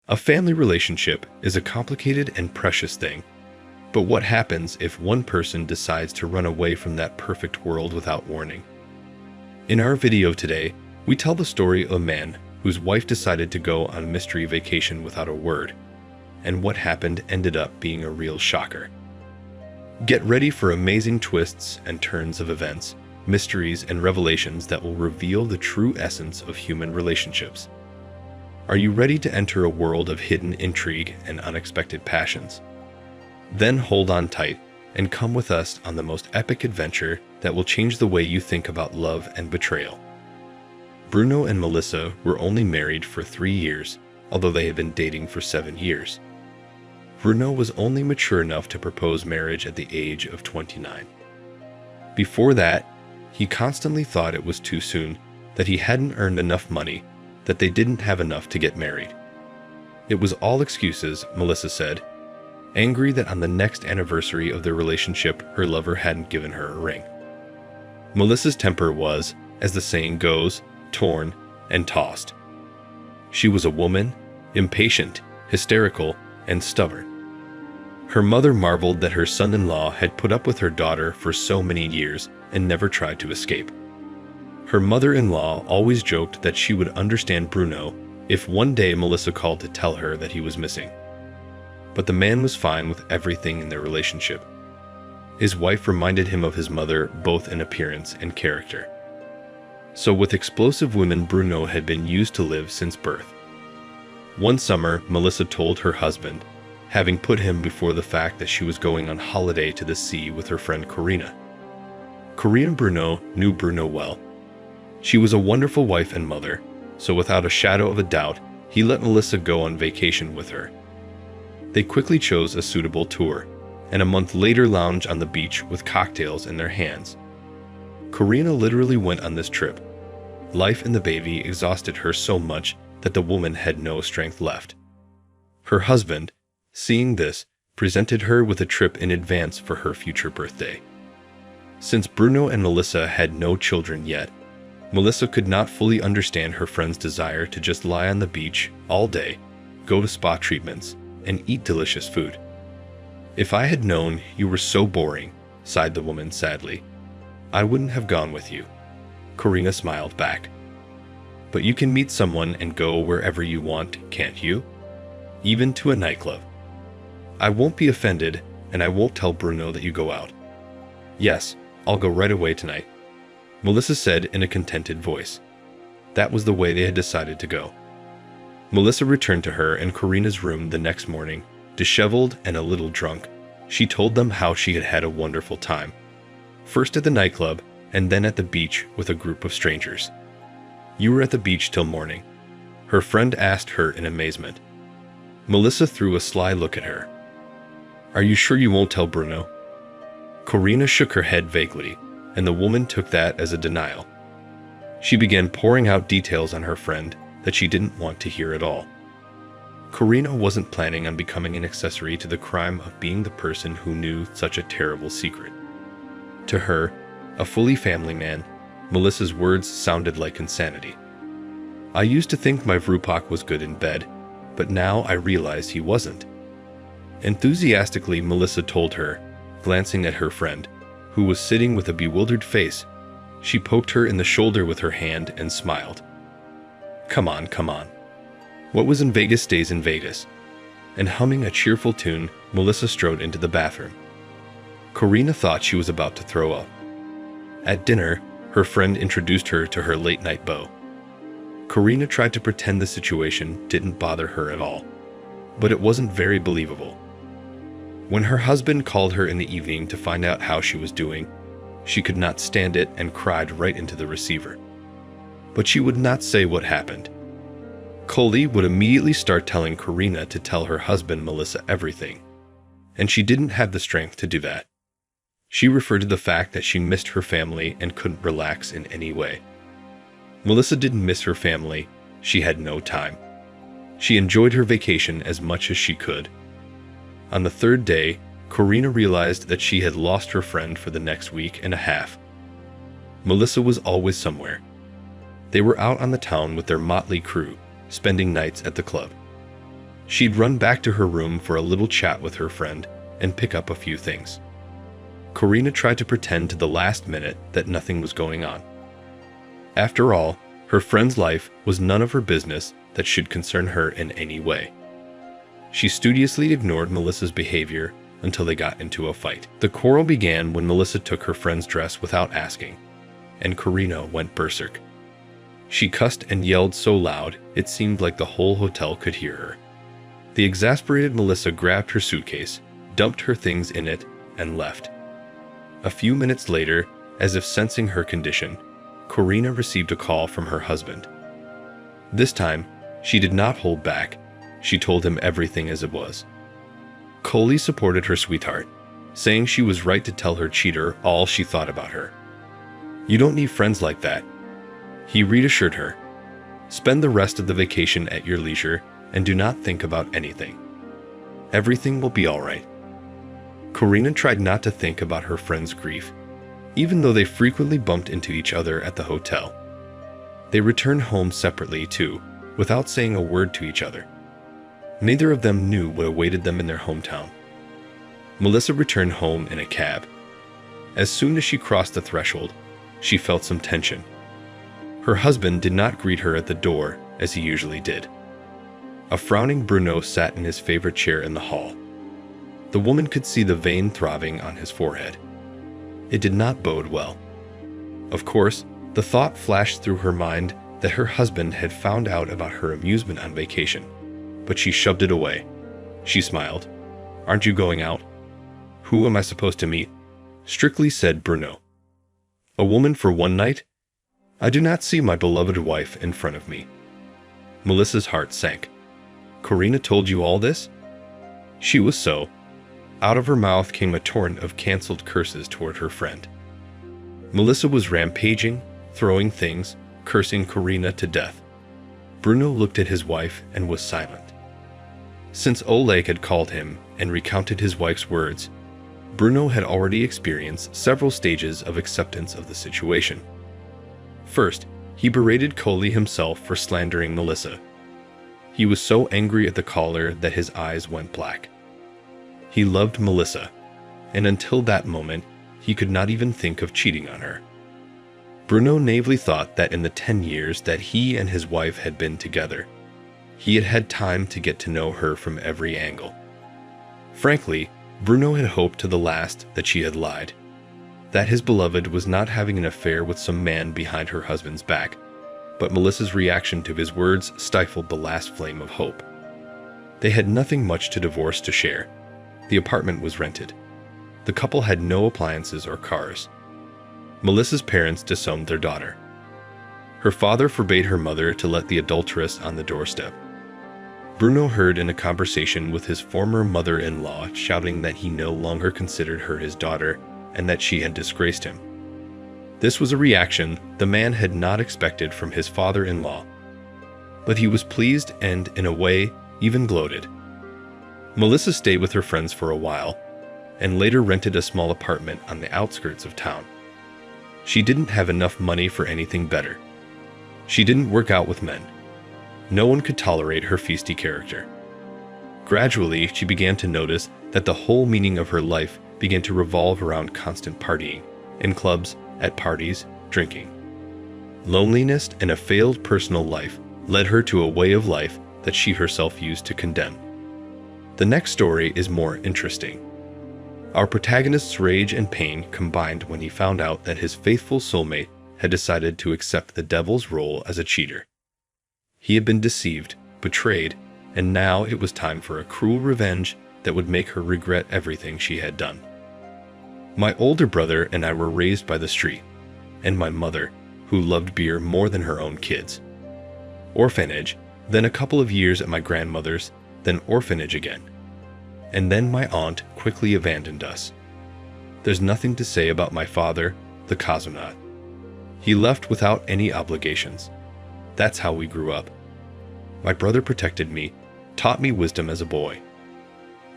A family relationship is a complicated and precious thing. But what happens if one person decides to run away from that perfect world without warning? In our video today, we tell the story of a man whose wife decided to go on a mystery vacation without a word, and what happened ended up being a real shocker. Get ready for amazing twists and turns of events, mysteries, and revelations that will reveal the true essence of human relationships. Are you ready to enter a world of hidden intrigue and unexpected passions? Then hold on tight and come with us on the most epic adventure that will change the way you think about love and betrayal. Bruno and Melissa were only married for 3 years, although they had been dating for 7 years. Bruno was only mature enough to propose marriage at the age of 29. Before that, he constantly thought it was too soon, that he hadn't earned enough money, that they didn't have enough to get married. It was all excuses, Melissa said, angry that on the next anniversary of their relationship, her lover hadn't given her a ring. Melissa's temper was, as the saying goes, torn and tossed. She was a woman, impatient, hysterical, and stubborn. Her mother marveled that her son-in-law had put up with her daughter for so many years and never tried to escape. Her mother-in-law always joked that she would understand Bruno if one day Melissa called to tell her that he was missing. But the man was fine with everything in their relationship. His wife reminded him of his mother both in appearance and character. So with explosive women, Bruno had been used to live since birth. One summer, Melissa told her husband, having put him before the fact that she was going on holiday to the sea with her friend Corina. Corina Bruno knew Bruno well. She was a wonderful wife and mother, so without a shadow of a doubt, he let Melissa go on vacation with her. They quickly chose a suitable tour, and a month later lounged on the beach with cocktails in their hands. Corina literally went on this trip. Life and the baby exhausted her so much that the woman had no strength left. Her husband, seeing this, presented her with a trip in advance for her future birthday. Since Bruno and Melissa had no children yet, Melissa could not fully understand her friend's desire to just lie on the beach all day, go to spa treatments, and eat delicious food. "If I had known you were so boring," sighed the woman sadly, "I wouldn't have gone with you." Corina smiled back. "But you can meet someone and go wherever you want, can't you? Even to a nightclub." "I won't be offended, and I won't tell Bruno that you go out." "Yes, I'll go right away tonight," Melissa said in a contented voice. That was the way they had decided to go. Melissa returned to her and Corina's room the next morning, disheveled and a little drunk. She told them how she had had a wonderful time, first at the nightclub and then at the beach with a group of strangers. "You were at the beach till morning?" her friend asked her in amazement. Melissa threw a sly look at her. "Are you sure you won't tell Bruno?" Corina shook her head vaguely, and the woman took that as a denial. She began pouring out details on her friend that she didn't want to hear at all. Corina wasn't planning on becoming an accessory to the crime of being the person who knew such a terrible secret. To her, a fully family man, Melissa's words sounded like insanity. "I used to think my Vrupak was good in bed, but now I realize he wasn't." Enthusiastically, Melissa told her, glancing at her friend, who was sitting with a bewildered face. She poked her in the shoulder with her hand and smiled. Come on. What was in Vegas stays in Vegas." And humming a cheerful tune, Melissa strode into the bathroom. Corina thought she was about to throw up. At dinner, her friend introduced her to her late-night beau. Corina tried to pretend the situation didn't bother her at all, but it wasn't very believable. When her husband called her in the evening to find out how she was doing, she could not stand it and cried right into the receiver. But she would not say what happened. Coley would immediately start telling Corina to tell her husband Melissa everything, and she didn't have the strength to do that. She referred to the fact that she missed her family and couldn't relax in any way. Melissa didn't miss her family, she had no time. She enjoyed her vacation as much as she could. On the third day, Corina realized that she had lost her friend for the next week and a half. Melissa was always somewhere. They were out on the town with their motley crew, spending nights at the club. She'd run back to her room for a little chat with her friend and pick up a few things. Corina tried to pretend to the last minute that nothing was going on. After all, her friend's life was none of her business that should concern her in any way. She studiously ignored Melissa's behavior until they got into a fight. The quarrel began when Melissa took her friend's dress without asking, and Corina went berserk. She cussed and yelled so loud it seemed like the whole hotel could hear her. The exasperated Melissa grabbed her suitcase, dumped her things in it, and left. A few minutes later, as if sensing her condition, Corina received a call from her husband. This time, she did not hold back. She told him everything as it was. Coley supported her sweetheart, saying she was right to tell her cheater all she thought about her. "You don't need friends like that," he reassured her. "Spend the rest of the vacation at your leisure and do not think about anything. Everything will be all right." Corina tried not to think about her friend's grief, even though they frequently bumped into each other at the hotel. They returned home separately too, without saying a word to each other. Neither of them knew what awaited them in their hometown. Melissa returned home in a cab. As soon as she crossed the threshold, she felt some tension. Her husband did not greet her at the door as he usually did. A frowning Bruno sat in his favorite chair in the hall. The woman could see the vein throbbing on his forehead. It did not bode well. Of course, the thought flashed through her mind that her husband had found out about her amusement on vacation, but she shoved it away. She smiled. "Aren't you going out?" "Who am I supposed to meet?" strictly said Bruno. "A woman for one night? I do not see my beloved wife in front of me." Melissa's heart sank. "Corina told you all this?" She was so. Out of her mouth came a torrent of canceled curses toward her friend. Melissa was rampaging, throwing things, cursing Corina to death. Bruno looked at his wife and was silent. Since Oleg had called him and recounted his wife's words, Bruno had already experienced several stages of acceptance of the situation. First, he berated Coley himself for slandering Melissa. He was so angry at the caller that his eyes went black. He loved Melissa, and until that moment, he could not even think of cheating on her. Bruno naively thought that in the 10 years that he and his wife had been together, he had had time to get to know her from every angle. Frankly, Bruno had hoped to the last that she had lied, that his beloved was not having an affair with some man behind her husband's back, but Melissa's reaction to his words stifled the last flame of hope. They had nothing much to divorce to share. The apartment was rented. The couple had no appliances or cars. Melissa's parents disowned their daughter. Her father forbade her mother to let the adulteress on the doorstep. Bruno heard in a conversation with his former mother-in-law shouting that he no longer considered her his daughter and that she had disgraced him. This was a reaction the man had not expected from his father-in-law, but he was pleased and, in a way, even gloated. Melissa stayed with her friends for a while, and later rented a small apartment on the outskirts of town. She didn't have enough money for anything better. She didn't work out with men. No one could tolerate her feisty character. Gradually, she began to notice that the whole meaning of her life began to revolve around constant partying, in clubs, at parties, drinking. Loneliness and a failed personal life led her to a way of life that she herself used to condemn. The next story is more interesting. Our protagonist's rage and pain combined when he found out that his faithful soulmate had decided to accept the devil's role as a cheater. He had been deceived, betrayed, and now it was time for a cruel revenge that would make her regret everything she had done. My older brother and I were raised by the street, and my mother, who loved beer more than her own kids. Orphanage, then a couple of years at my grandmother's, then orphanage again. And then my aunt quickly abandoned us. There's nothing to say about my father, the cosmonaut. He left without any obligations. That's how we grew up. My brother protected me, taught me wisdom as a boy.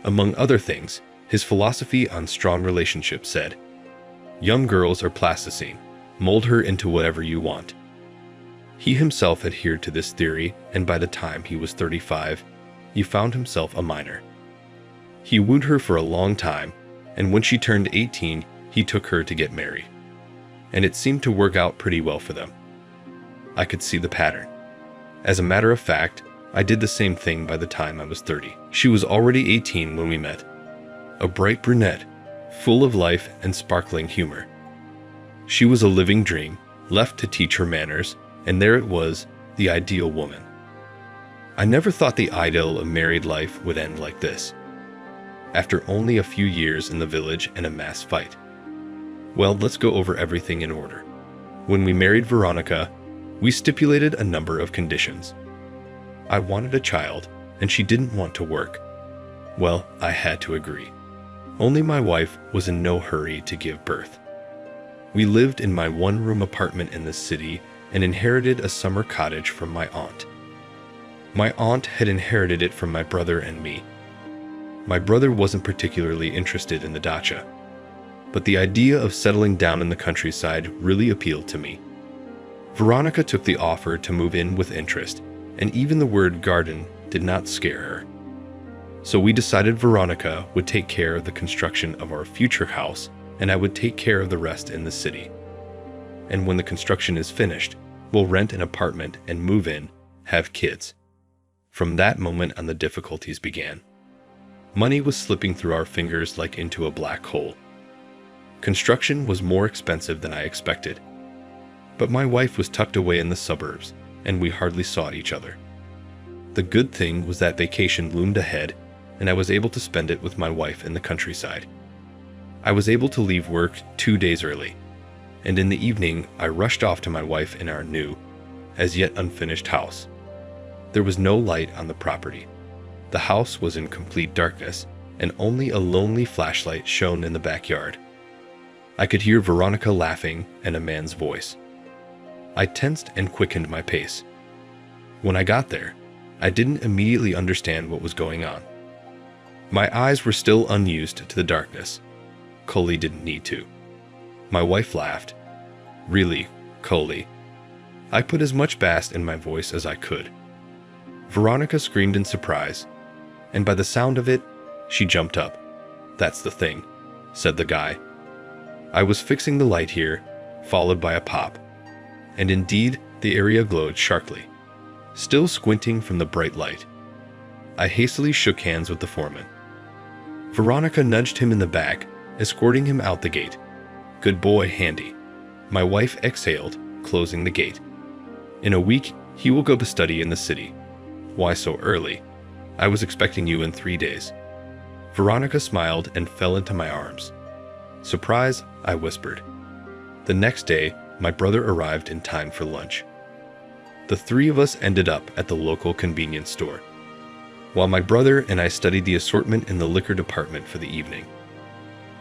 Among other things, his philosophy on strong relationships said, "Young girls are plasticine. Mold her into whatever you want." He himself adhered to this theory, and by the time he was 35, he found himself a minor. He wooed her for a long time, and when she turned 18, he took her to get married. And it seemed to work out pretty well for them. I could see the pattern. As a matter of fact, I did the same thing by the time I was 30. She was already 18 when we met. A bright brunette, full of life and sparkling humor. She was a living dream, left to teach her manners, and there it was, the ideal woman. I never thought the idyll of married life would end like this. After only a few years in the village and a mass fight. Well, let's go over everything in order. When we married Veronica, we stipulated a number of conditions. I wanted a child, and she didn't want to work. Well, I had to agree. Only my wife was in no hurry to give birth. We lived in my one-room apartment in the city and inherited a summer cottage from my aunt. My aunt had inherited it from my brother and me. My brother wasn't particularly interested in the dacha, but the idea of settling down in the countryside really appealed to me. Veronica took the offer to move in with interest, and even the word garden did not scare her. So we decided Veronica would take care of the construction of our future house, and I would take care of the rest in the city. And when the construction is finished, we'll rent an apartment and move in, have kids. From that moment on, the difficulties began. Money was slipping through our fingers like into a black hole. Construction was more expensive than I expected. But my wife was tucked away in the suburbs, and we hardly saw each other. The good thing was that vacation loomed ahead, and I was able to spend it with my wife in the countryside. I was able to leave work 2 days early, and in the evening I rushed off to my wife in our new, as yet unfinished house. There was no light on the property. The house was in complete darkness, and only a lonely flashlight shone in the backyard. I could hear Veronica laughing and a man's voice. I tensed and quickened my pace. When I got there, I didn't immediately understand what was going on. My eyes were still unused to the darkness. Coley didn't need to. My wife laughed. Really, Coley? I put as much bass in my voice as I could. Veronica screamed in surprise, and by the sound of it, she jumped up. That's the thing, said the guy. I was fixing the light here, followed by a pop. And indeed, the area glowed sharply, still squinting from the bright light. I hastily shook hands with the foreman. Veronica nudged him in the back, escorting him out the gate. Good boy, Handy. My wife exhaled, closing the gate. In a week, he will go to study in the city. Why so early? I was expecting you in 3 days. Veronica smiled and fell into my arms. Surprise, I whispered. The next day, my brother arrived in time for lunch. The three of us ended up at the local convenience store, while my brother and I studied the assortment in the liquor department for the evening.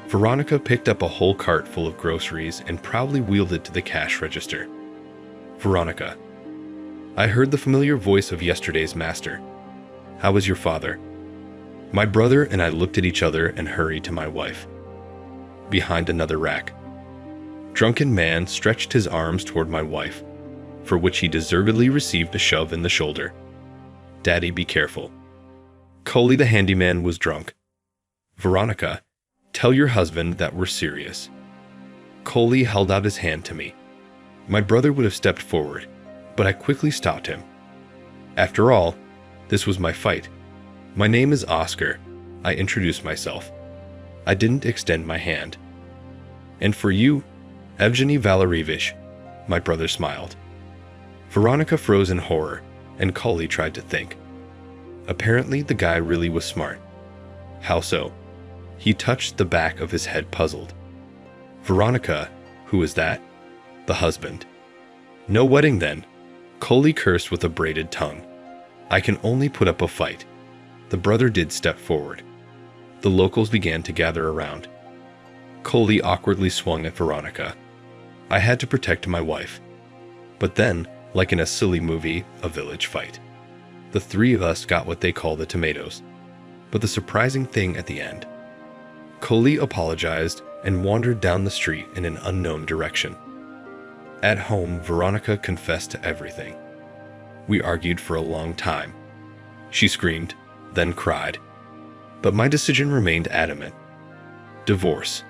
Veronica picked up a whole cart full of groceries and proudly wheeled it to the cash register. Veronica. I heard the familiar voice of yesterday's master. How is your father? My brother and I looked at each other and hurried to my wife. Behind another rack. Drunken man stretched his arms toward my wife, for which he deservedly received a shove in the shoulder. Daddy, be careful. Coley the handyman was drunk. Veronica, tell your husband that we're serious. Coley held out his hand to me. My brother would have stepped forward, but I quickly stopped him. After all, this was my fight. My name is Oscar. I introduced myself. I didn't extend my hand. And for you, Evgeny Valerievich, my brother smiled. Veronica froze in horror, and Coley tried to think. Apparently, the guy really was smart. How so? He touched the back of his head, puzzled. Veronica, who is that? The husband. No wedding then. Coley cursed with a braided tongue. I can only put up a fight. The brother did step forward. The locals began to gather around. Coley awkwardly swung at Veronica. I had to protect my wife. But then, like in a silly movie, a village fight. The three of us got what they call the tomatoes. But the surprising thing at the end. Coley apologized and wandered down the street in an unknown direction. At home, Veronica confessed to everything. We argued for a long time. She screamed, then cried. But my decision remained adamant. Divorce.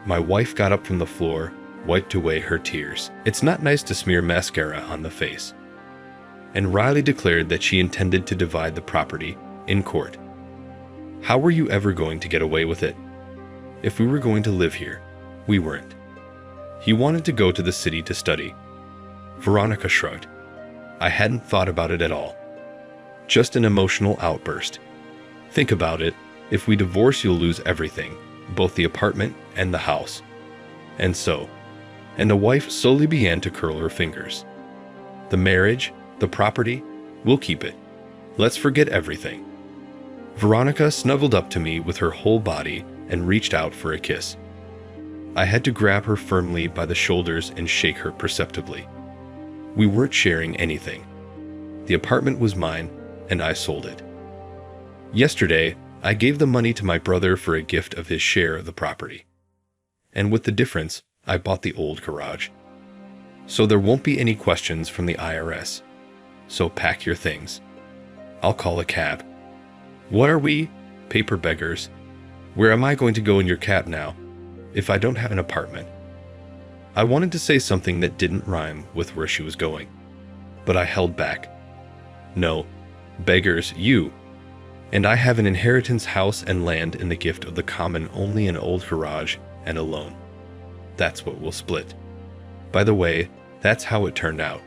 My wife got up from the floor, wiped away her tears. It's not nice to smear mascara on the face. And Riley declared that she intended to divide the property in court. How were you ever going to get away with it? If we were going to live here, we weren't. He wanted to go to the city to study. Veronica shrugged. I hadn't thought about it at all. Just an emotional outburst. Think about it. If we divorce, you'll lose everything, both the apartment and the house. And the wife slowly began to curl her fingers. The marriage, the property, we'll keep it. Let's forget everything. Veronica snuggled up to me with her whole body and reached out for a kiss. I had to grab her firmly by the shoulders and shake her perceptibly. We weren't sharing anything. The apartment was mine, and I sold it. Yesterday, I gave the money to my brother for a gift of his share of the property. And with the difference, I bought the old garage. So there won't be any questions from the IRS. So pack your things. I'll call a cab. What are we? Paper beggars. Where am I going to go in your cab now, if I don't have an apartment? I wanted to say something that didn't rhyme with where she was going, but I held back. No, beggars, you. And I have an inheritance house and land in the gift of the common, only an old garage and a loan. That's what we'll split. By the way, that's how it turned out.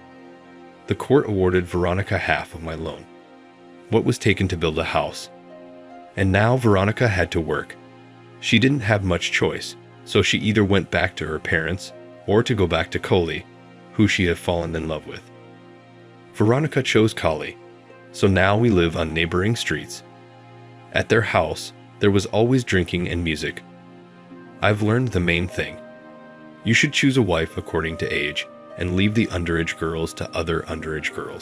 The court awarded Veronica half of my loan, what was taken to build a house. And now Veronica had to work. She didn't have much choice, so she either went back to her parents or to go back to Coley, who she had fallen in love with. Veronica chose Coley, so now we live on neighboring streets. At their house, there was always drinking and music. I've learned the main thing. You should choose a wife according to age and leave the underage girls to other underage girls.